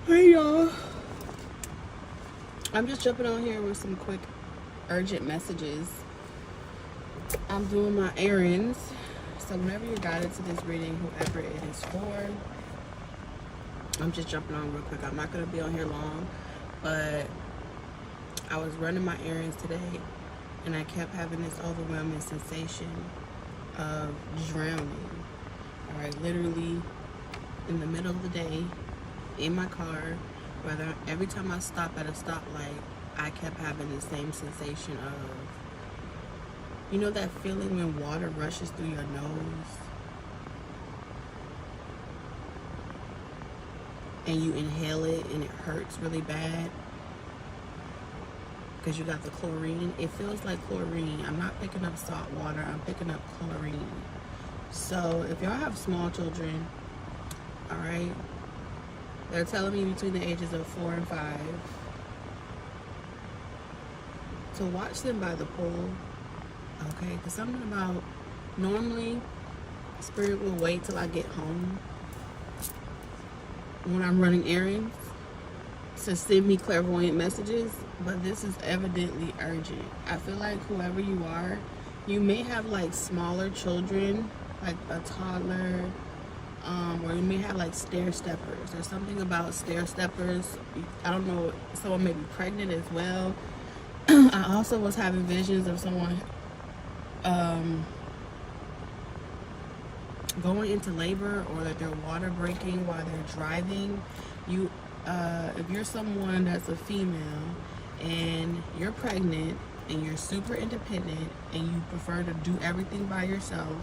Hey y'all, I'm just jumping on here with some quick urgent messages. I'm doing my errands, so whenever you're guided to this reading, whoever it is for, I'm just jumping on real quick. I'm not going to be on here long, but I was running my errands today and I kept having this overwhelming sensation of drowning. All right, literally in the middle of the day, in my car, whether every time I stop at a stoplight, I kept having the same sensation of, you know, that feeling when water rushes through your nose and you inhale it and it hurts really bad because you got the chlorine. It feels like chlorine. I'm not picking up salt water, I'm picking up chlorine. So if y'all have small children, all right, they're telling me between the ages of 4 and 5 to watch them by the pool, okay? Because something about, normally, Spirit will wait till I get home when I'm running errands to send me clairvoyant messages, but this is evidently urgent. I feel like whoever you are, you may have like smaller children, like a toddler, or you may have like stair steppers. There's something about stair steppers. I don't know, someone may be pregnant as well. I also was having visions of someone going into labor, or that they're water breaking while they're driving. You, if you're someone that's a female and you're pregnant and you're super independent and you prefer to do everything by yourself,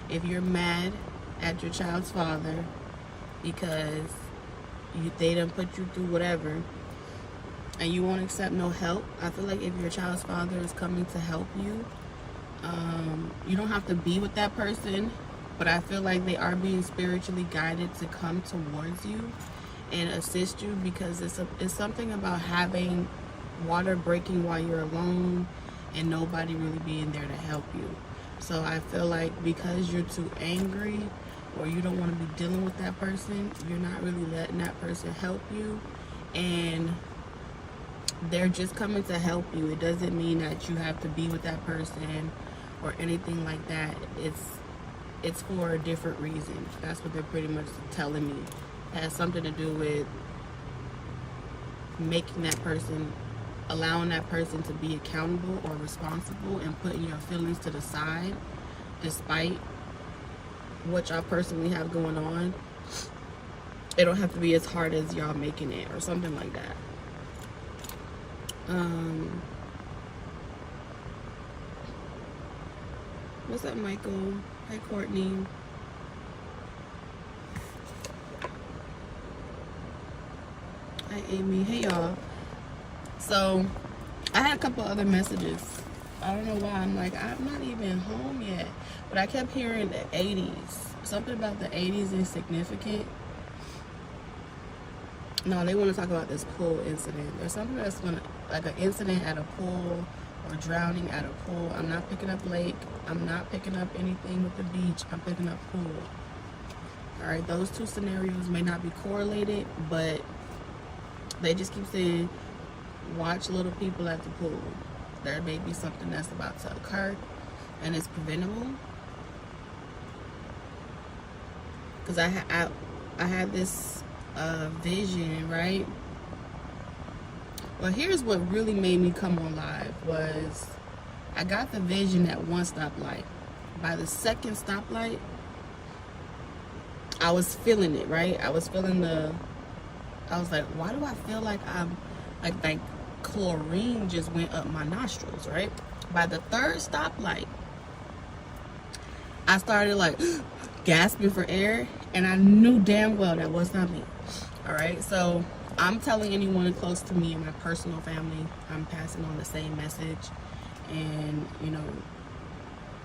if you're mad at your child's father because they done put you through whatever and you won't accept no help, I feel like if your child's father is coming to help you, you don't have to be with that person, but I feel like they are being spiritually guided to come towards you and assist you, because it's something about having water breaking while you're alone and nobody really being there to help you. So I feel like because you're too angry or you don't want to be dealing with that person, you're not really letting that person help you, and they're just coming to help you. It doesn't mean that you have to be with that person or anything like that. It's for a different reason. That's what they're pretty much telling me. It has something to do with making that person, allowing that person to be accountable or responsible, and putting your feelings to the side despite what y'all personally have going on. It don't have to be as hard as y'all making it, or something like that. What's up, Michael? Hi, Courtney. Hi, Amy. Hey, y'all. So I had a couple other messages. I don't know why. I'm like, I'm not even home yet, but I kept hearing the 80s. Something about the 80s is significant. No, they want to talk about this pool incident. There's something that's gonna, like an incident at a pool or drowning at a pool. I'm not picking up lake. I'm not picking up anything with the beach. I'm picking up pool. All right, those two scenarios may not be correlated, but they just keep saying, watch little people at the pool. There may be something that's about to occur and it's preventable. Because I had this vision, right? Well, here's what really made me come on live was I got the vision at one stoplight. By the second stoplight, I was feeling it, right? I was feeling I was like, why do I feel like I'm like chlorine just went up my nostrils, right? By the third stoplight, I started like gasping for air, and I knew damn well that was not me. All right, so I'm telling anyone close to me and my personal family, I'm passing on the same message, and you know,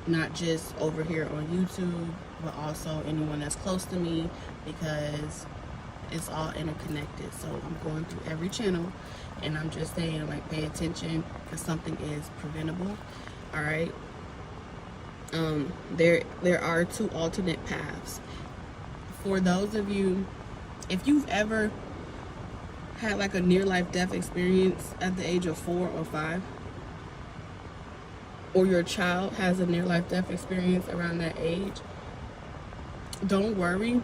not just over here on YouTube, but also anyone that's close to me, because it's all interconnected. So I'm going through every channel and I'm just saying, like, pay attention because something is preventable. All right. There are two alternate paths. For those of you, if you've ever had like a near-life death experience at the age of 4 or 5, or your child has a near-life death experience around that age, don't worry.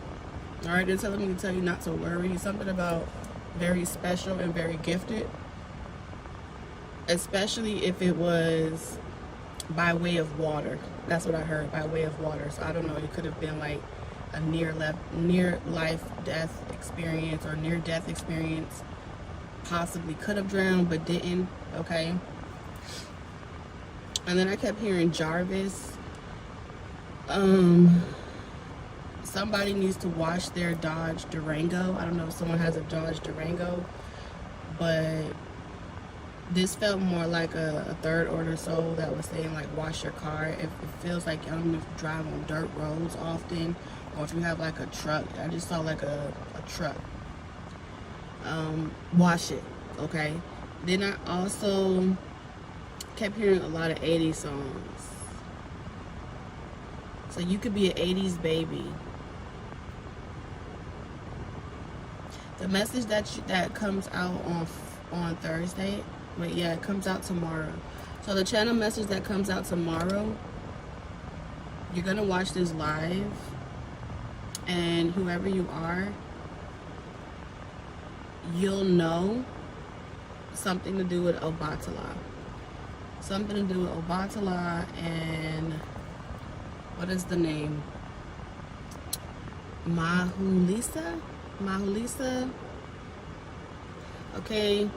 All right, they're telling me to tell you not to worry. Something about very special and very gifted, especially if it was by way of water. That's what I heard, by way of water. So I don't know, it could have been like a near life death experience or near death experience. Possibly could have drowned but didn't. Okay. And then I kept hearing Jarvis. Somebody needs to wash their Dodge Durango. I don't know if someone has a Dodge Durango, but this felt more like a third order soul that was saying like wash your car. If it feels like, I don't know if you drive on dirt roads often, or if you have like a truck. I just saw like a truck. Wash it, okay? Then I also kept hearing a lot of 80s songs. So you could be an 80s baby. The message that comes out on Thursday, wait, yeah, it comes out tomorrow. So the channel message that comes out tomorrow, you're gonna watch this live, and whoever you are, you'll know something to do with Obatala. Something to do with Obatala and what is the name? Mahulisa? Mahulisa? Okay.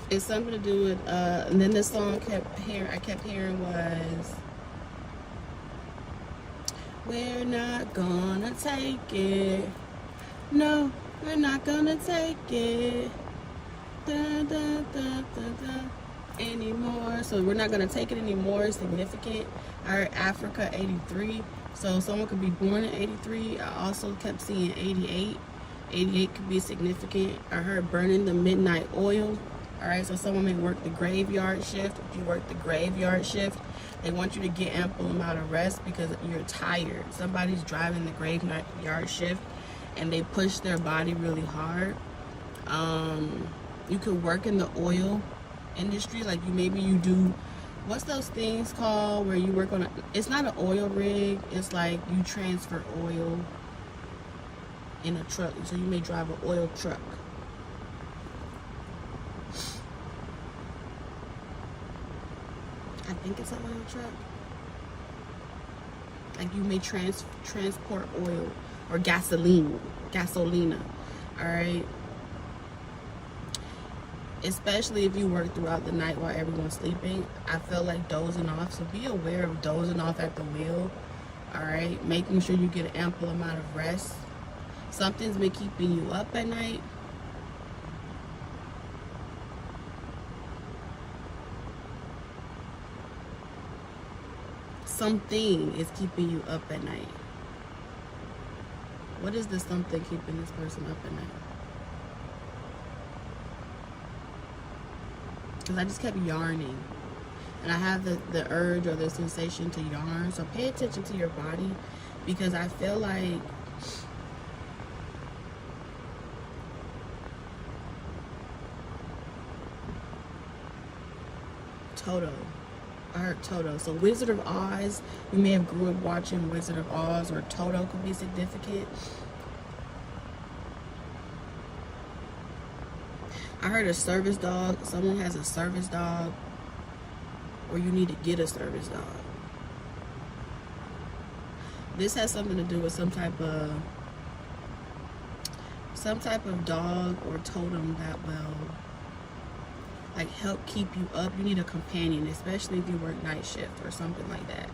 It's something to do with and then the song I kept hearing was, we're not gonna take it. No, we're not gonna take it. Da, da, da, da, da, anymore. So we're not gonna take it anymore. Significant. I heard Africa 83. So someone could be born in 83. I also kept seeing 88. 88 could be significant. I heard burning the midnight oil. All right, so someone may work the graveyard shift. If you work the graveyard shift, they want you to get ample amount of rest because you're tired. Somebody's driving the graveyard shift and they push their body really hard. You could work in the oil industry, like maybe you do, what's those things called where you work on it's not an oil rig, it's like you transfer oil in a truck. So you may drive an oil truck. I think it's an oil truck. Like you may transport oil or gasolina. All right. Especially if you work throughout the night while everyone's sleeping. I feel like dozing off. So be aware of dozing off at the wheel. All right. Making sure you get an ample amount of rest. Something's been keeping you up at night. Something is keeping you up at night. What is this something keeping this person up at night? Because I just kept yarning. And I have the urge or the sensation to yarn. So pay attention to your body. Because I feel like Toto. I heard Toto. So Wizard of Oz. You may have grew up watching Wizard of Oz, or Toto could be significant. I heard a service dog. Someone has a service dog, or you need to get a service dog. This has something to do with some type of dog or totem that will like help keep you up. You need a companion, especially if you work night shift or something like that.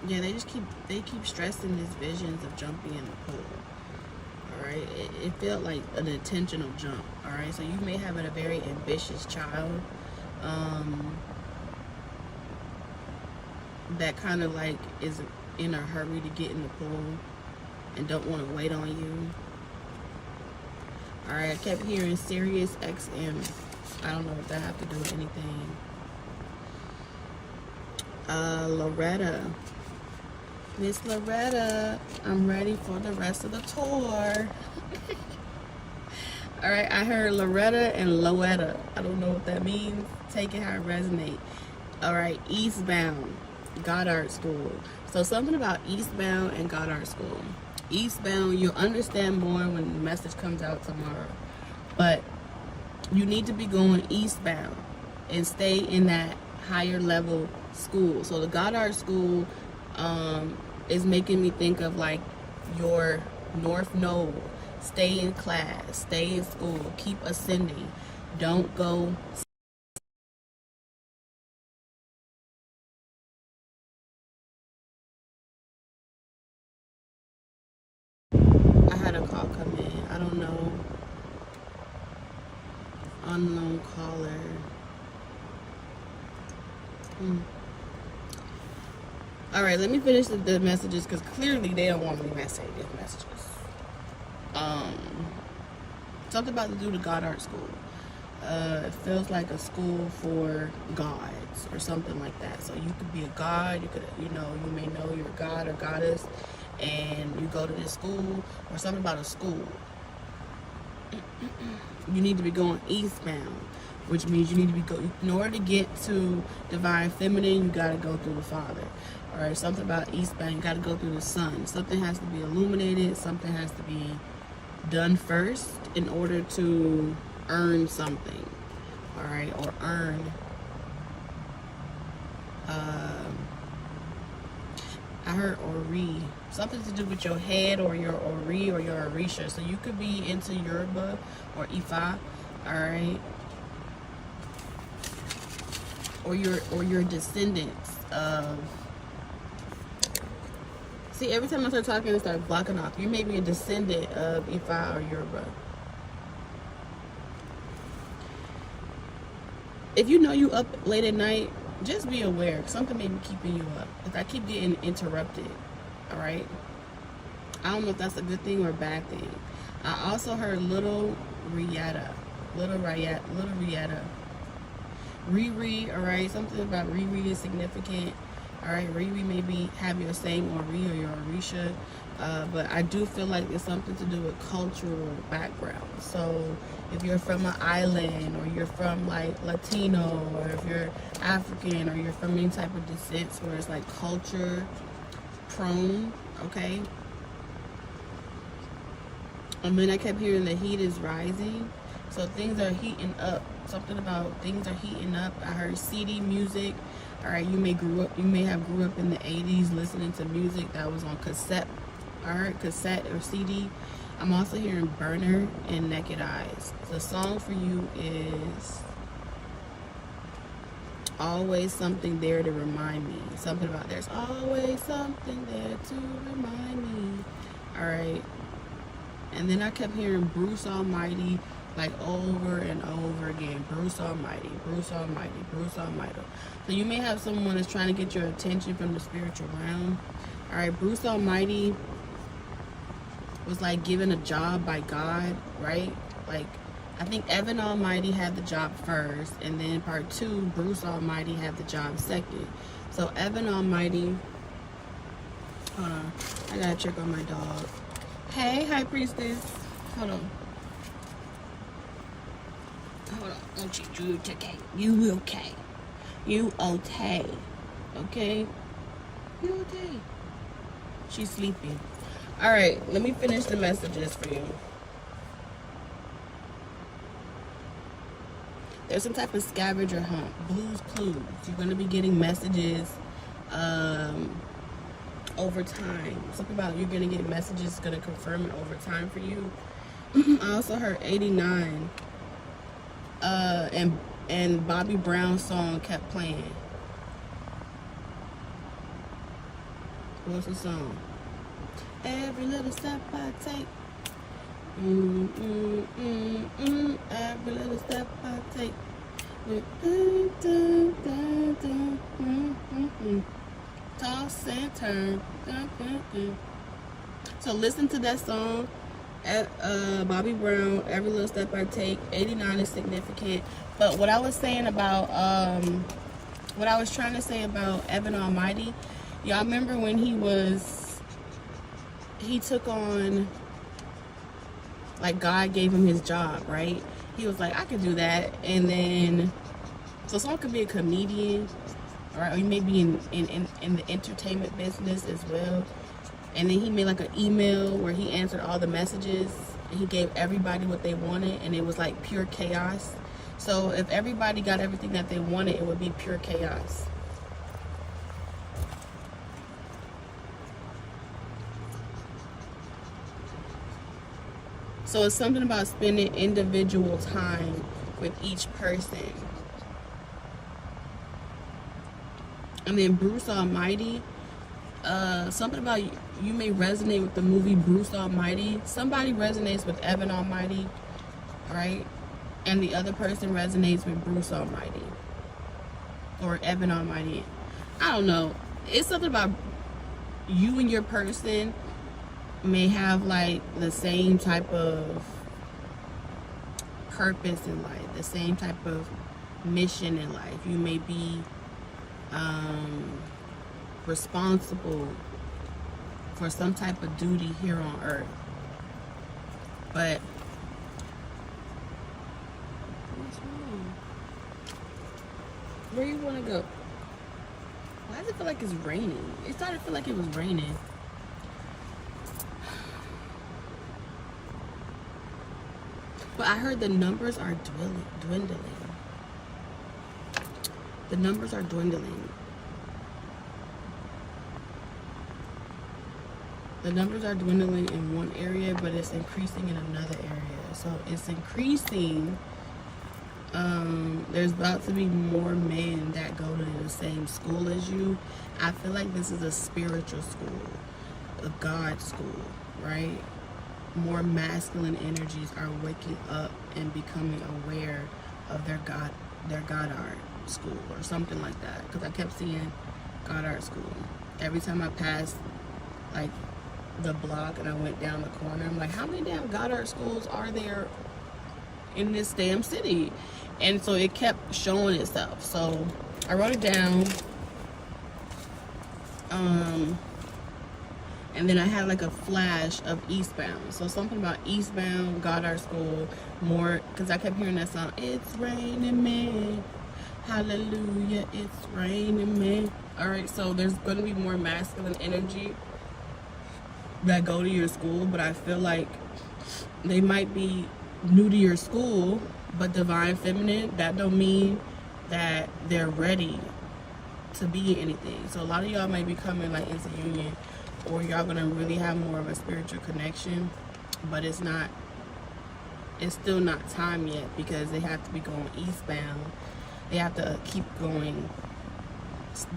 Yeah, they keep stressing these visions of jumping in the pool. Alright, it felt like an intentional jump. Alright, so you may have a very ambitious child that kind of like is in a hurry to get in the pool and don't want to wait on you. Alright, I kept hearing Sirius XM. I don't know what that have to do with anything. Loretta. Miss Loretta, I'm ready for the rest of the tour. All right, I heard Loretta and Loetta. I don't know what that means. Take it how it resonates. All right, Eastbound, Goddard School. So something about Eastbound and Goddard School. Eastbound, you'll understand more when the message comes out tomorrow. But you need to be going eastbound and stay in that higher level school. So the Goddard School is making me think of like your North Node. Stay in class, stay in school, keep ascending. Don't go. I had a call come in. I don't know. Unknown caller. All right, let me finish the messages because clearly they don't want me to say these messages. Something about to do the Goddard School. It feels like a school for gods or something like that. So you could be a god. You could, you may know you're a god or goddess, and you go to this school or something about a school. You need to be going eastbound, which means you need to be in order to get to divine feminine, you got to go through the Father. All right, something about eastbound, you got to go through the sun. Something has to be illuminated. Something has to be done first in order to earn something. All right, or earn. I heard Ori, something to do with your head or your Ori or your Orisha. So you could be into Yoruba or Ifa, all right, or your descendants of. See, every time I start talking, it starts blocking off. You may be a descendant of Ifa or Yoruba. If you know you up late at night, just be aware. Something may be keeping you up. If I keep getting interrupted, all right? I don't know if that's a good thing or a bad thing. I also heard Little Rietta. Riri, all right? Something about Riri is significant. All right, Riri maybe have your same Ori or your Orisha, but I do feel like it's something to do with cultural background. So if you're from an island, or you're from like Latino, or if you're African, or you're from any type of descent where it's like culture prone, okay? And then I kept hearing the heat is rising. So things are heating up. Something about things are heating up. I heard CD music. All right, you may have grew up in the 80s listening to music that was on cassette. All right, cassette or CD. I'm also hearing Burner and Naked Eyes. The song for you is Always Something There to Remind Me. Something about there's always something there to remind me. All right. And then I kept hearing Bruce Almighty like over and over again. Bruce Almighty, Bruce Almighty, Bruce Almighty. So you may have someone that's trying to get your attention from the spiritual realm. All right, Bruce Almighty was like given a job by God, right? Like, I think Evan Almighty had the job first, and then part 2, Bruce Almighty had the job second. So Evan Almighty, hold on, I gotta check on my dog. Hey, High Priestess, hold on. Hold on, don't you okay? You okay? You okay? Okay? You okay? She's sleeping. All right, let me finish the messages for you. There's some type of scavenger hunt, Blue's Clues. You're gonna be getting messages over time. Something about you're gonna get messages gonna confirm it over time for you. I also heard 89. And Bobby Brown's song kept playing. What's the song? Every little step I take. Every little step I take. Toss and turn. So listen to that song. Bobby Brown, Every Little Step I Take. 89 is significant. But what I was saying about what I was trying to say about Evan Almighty, y'all remember when he took on, like, God gave him his job, right? He was like, I could do that. And then, so someone could be a comedian, right? Or you may be in the entertainment business as well. And then he made like an email where he answered all the messages. And he gave everybody what they wanted, and it was like pure chaos. So if everybody got everything that they wanted, it would be pure chaos. So it's something about spending individual time with each person. And then Bruce Almighty, something about you may resonate with the movie Bruce Almighty. Somebody resonates with Evan Almighty, right? And the other person resonates with Bruce Almighty or Evan Almighty. I don't know. It's something about you and your person may have like the same type of purpose in life, the same type of mission in life. You may be responsible for some type of duty here on earth. But what's wrong? Where you want to go? Why does it feel like it's raining? It started to feel like it was raining. But I heard the numbers are dwindling. The numbers are dwindling. The numbers are dwindling in one area, but it's increasing in another area. So it's increasing. There's about to be more men that go to the same school as you. I feel like this is a spiritual school, a God school, right? More masculine energies are waking up and becoming aware of their Goddard school or something like that. Because I kept seeing Goddard school every time I passed, like, the block and I went down the corner. I'm like, how many damn Goddard schools are there in this damn city? And so it kept showing itself. So I wrote it down. And then I had like a flash of Eastbound. So something about Eastbound, Goddard School, more, because I kept hearing that song, it's raining man, hallelujah, it's raining man. All right, so there's going to be more masculine energy that go to your school, but I feel like they might be new to your school, but divine feminine, that don't mean that they're ready to be anything. So a lot of y'all might be coming like into union, or y'all gonna really have more of a spiritual connection, but it's still not time yet, because they have to be going eastbound. They have to keep going.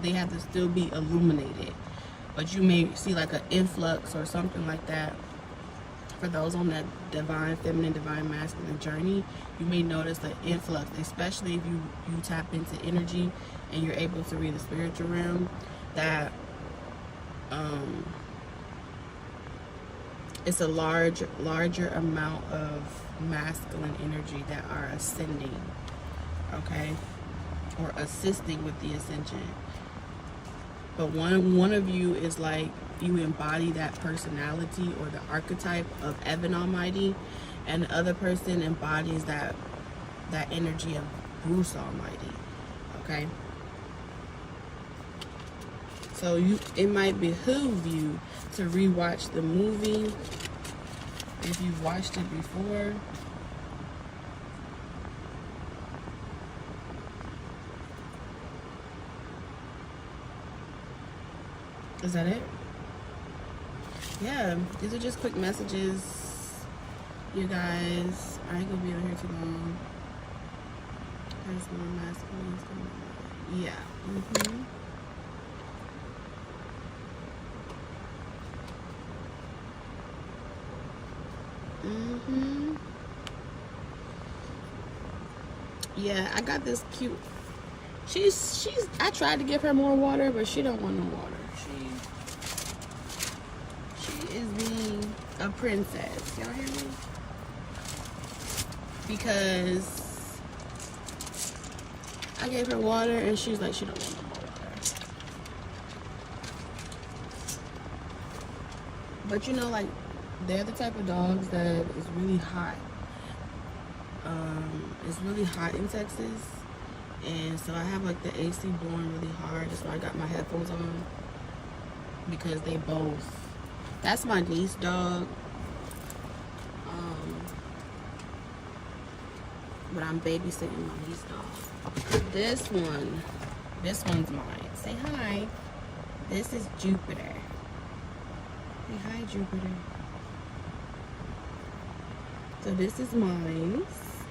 They have to still be illuminated. But you may see like an influx or something like that. For those on that divine feminine, divine masculine journey, you may notice the influx, especially if you tap into energy and you're able to read the spiritual realm, that it's a larger amount of masculine energy that are ascending, okay, or assisting with the ascension. But one of you is like, you embody that personality or the archetype of Evan Almighty, and the other person embodies that energy of Bruce Almighty, okay? So it might behoove you to rewatch the movie if you've watched it before. Is that it? Yeah, these are just quick messages, you guys. I ain't gonna be on here too long. There's more masculine. Yeah. Yeah, I got this cute. She's. I tried to give her more water, but she don't want no water. She is being a princess. Y'all hear me? Because I gave her water and she's like, she don't want no more water. But you know, like, they're the type of dogs that is really hot. It's really hot in Texas. And so I have like the AC blowing really hard. That's why I got my headphones on. Because they both. That's my niece dog. But I'm babysitting my niece dog. This one's mine. Say hi. This is Jupiter. Say hi, Jupiter. So this is mine.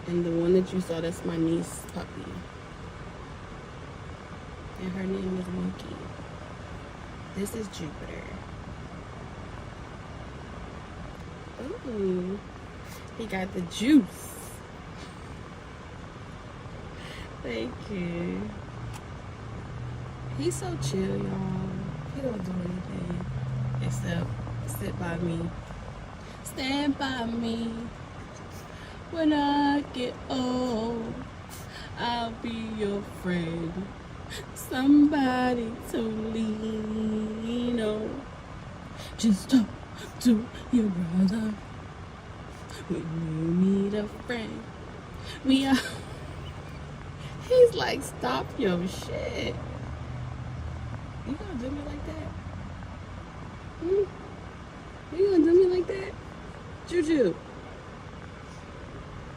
And the one that you saw, that's my niece puppy. And her name is Winky. This is Jupiter. Ooh, he got the juice. Thank you. He's so chill, y'all. He don't do anything except sit by me. Stand by me. When I get old, I'll be your friend. Somebody to lean on. Just talk to your brother when you need a friend. We are. He's like, stop your shit. You gonna do me like that? You gonna do me like that? Juju.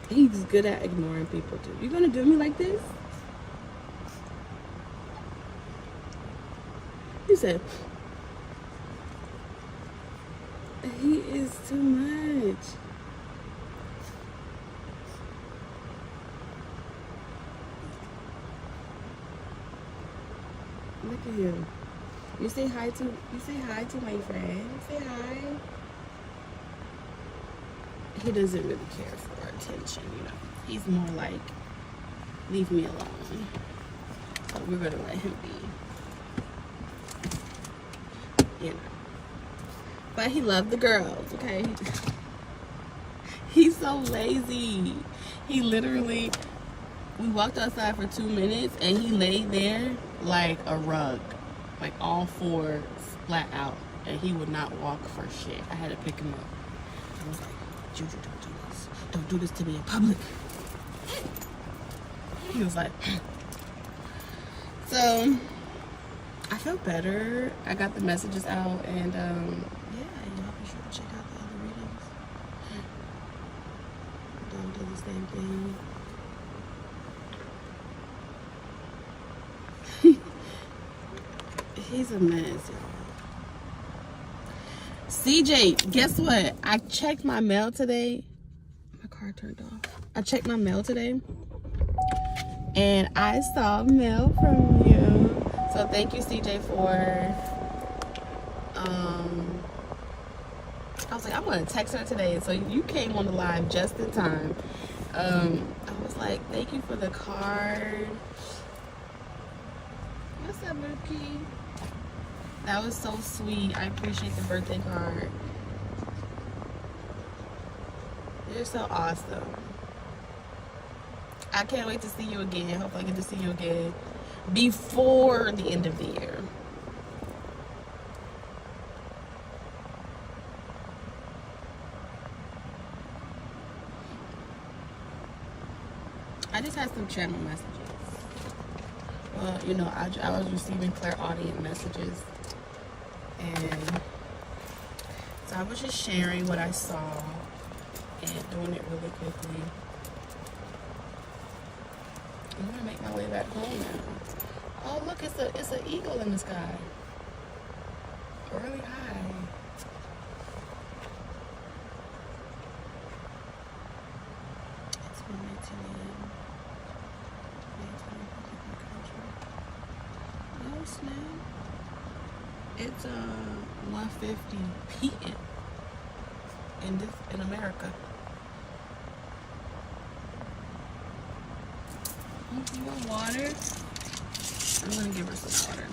He's good at ignoring people too. You gonna do me like this? He said, he is too much. Look at him. You say hi to my friend. Say hi. He doesn't really care for attention, you know. He's more like, leave me alone. So we're gonna let him be. You know. But he loved the girls, okay? He's so lazy. He literally, we walked outside for 2 minutes and he laid there like a rug. Like all fours flat out. And he would not walk for shit. I had to pick him up. I was like, Juju, don't do this. Don't do this to me in public. He was like, so I feel better. I got the messages out and yeah, y'all be sure to check out the other readings. Don't do the same thing. He's a mess, y'all. CJ, guess what? I checked my mail today. My car turned off. I checked my mail today. And I saw mail from you. So thank you, CJ, for... I was like, I'm going to text her today. So you came on the live just in time. I was like, thank you for the card. What's up, Mookie? That was so sweet. I appreciate the birthday card. You're so awesome. I can't wait to see you again. Hope I get to see you again before the end of the year. I just had some channel messages. Well, you know, I was receiving clairaudient messages. And so I was just sharing what I saw and doing it really quickly. I'm gonna make my way back home now. Oh look, it's an eagle in the sky. Really high. It's 1:19 a.m. Oh snap. It's 1:50 p.m. in America. You want water? I'm gonna give her some water.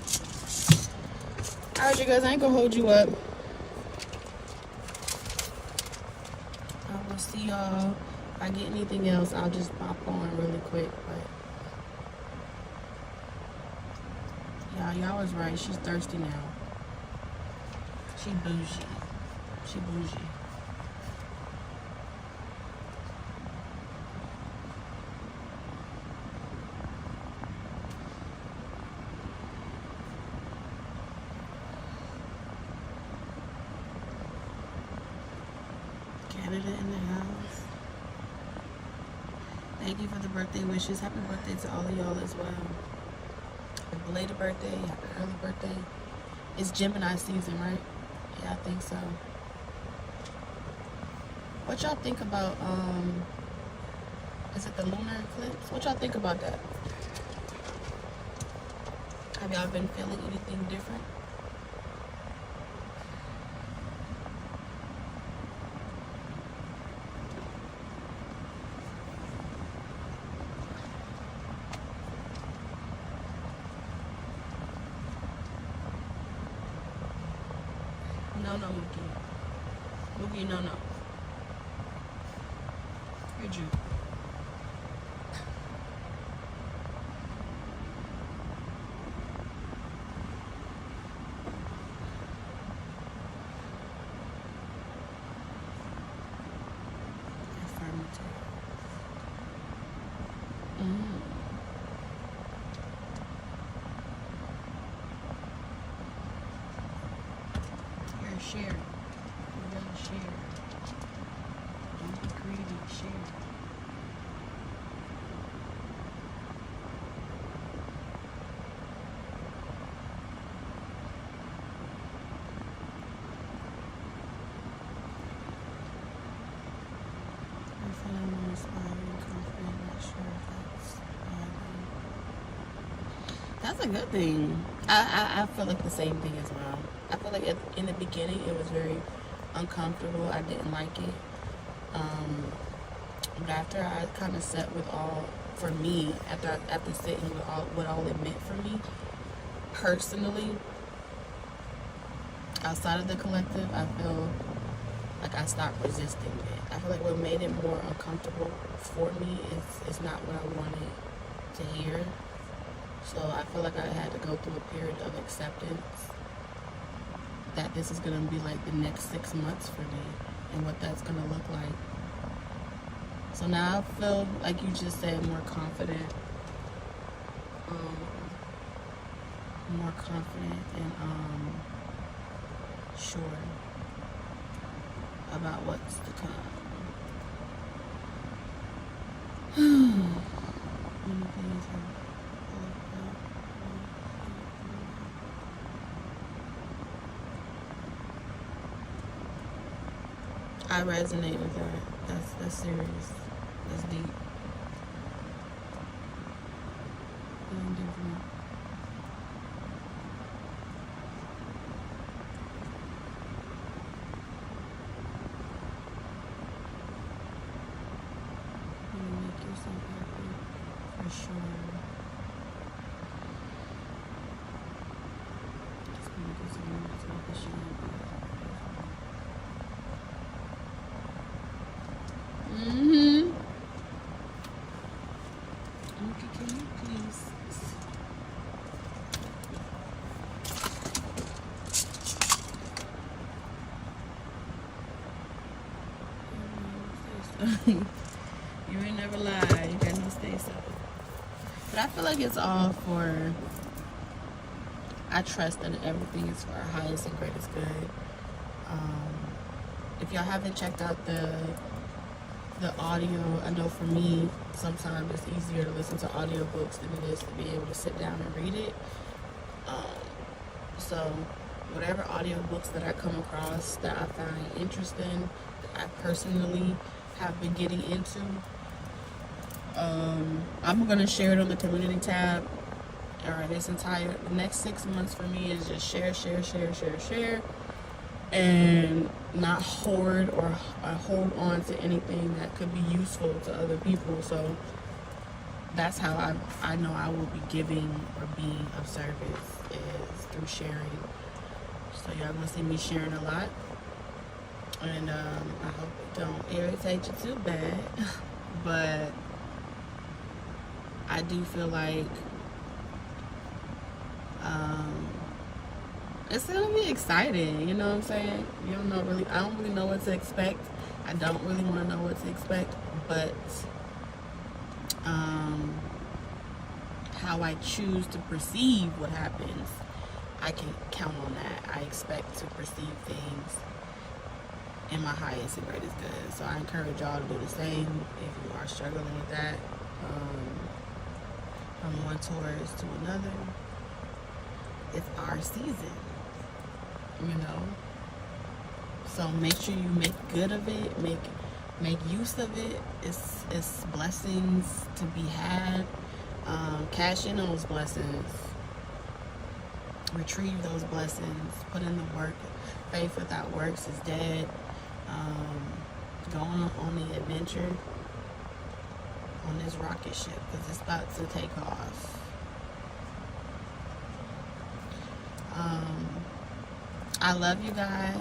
Alright, you guys, I ain't gonna hold you up. I will see y'all. If I get anything else, I'll just pop on really quick. But y'all was right. She's thirsty now. She bougie. She bougie. Canada in the house. Thank you for the birthday wishes. Happy birthday to all of y'all as well. Happy belated birthday. Happy early birthday. It's Gemini season, right? Yeah, I think so. What y'all think about, is it the lunar eclipse? What y'all think about that? Have y'all been feeling anything different? No, Mookie. Mookie, no. You're Jew. Affirmative. You're a share. You're really share. Don't be greedy. Share. I feel I'm more inspiring, confident, not sure if that's a good thing. I feel like the same thing as well. I feel like in the beginning it was very uncomfortable. I didn't like it. But after I kind of sat with all, for me, after sitting with what all it meant for me personally, outside of the collective, I feel like I stopped resisting it. I feel like what made it more uncomfortable for me is not what I wanted to hear. So I feel like I had to go through a period of acceptance that this is going to be like the next 6 months for me and what that's going to look like. So now I feel, like you just said, more confident and sure about what's to come. Many things are I resonate with that. That's serious. That's deep. Feeling different. You make yourself happy for sure. Just gonna do some more self-esteem. Okay, can you please? You ain't never lie. You got no say so. But I feel like it's all for. I trust that everything is for our highest and greatest good. If y'all haven't checked out the audio, I know for me sometimes it's easier to listen to audiobooks than it is to be able to sit down and read it. So whatever audiobooks that I come across that I find interesting, that I personally have been getting into, I'm gonna share it on the community tab. Alright, the next 6 months for me is just share, and not hoard or hold on to anything that could be useful to other people. So that's how I know I will be giving or being of service, is through sharing. So y'all gonna see me sharing a lot, and I hope it don't irritate you too bad. But I do feel like it's gonna be exciting, you know what I'm saying? You don't know really, I don't really know what to expect. I don't really want to know what to expect, but how I choose to perceive what happens, I can count on that. I expect to perceive things in my highest and greatest good. So I encourage y'all to do the same if you are struggling with that. From one Taurus to another, it's our season, you know. So make sure you make good of it, make use of it. It's blessings to be had. Cash in those blessings. Retrieve those blessings. Put in the work. Faith without works is dead. Go on the adventure on this rocket ship because it's about to take off. I love you guys.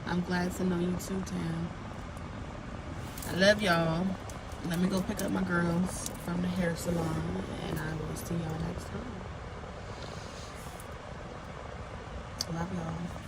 I'm glad to know you too, Tam. I love y'all. Let me go pick up my girls from the hair salon, and I will see y'all next time. Love y'all.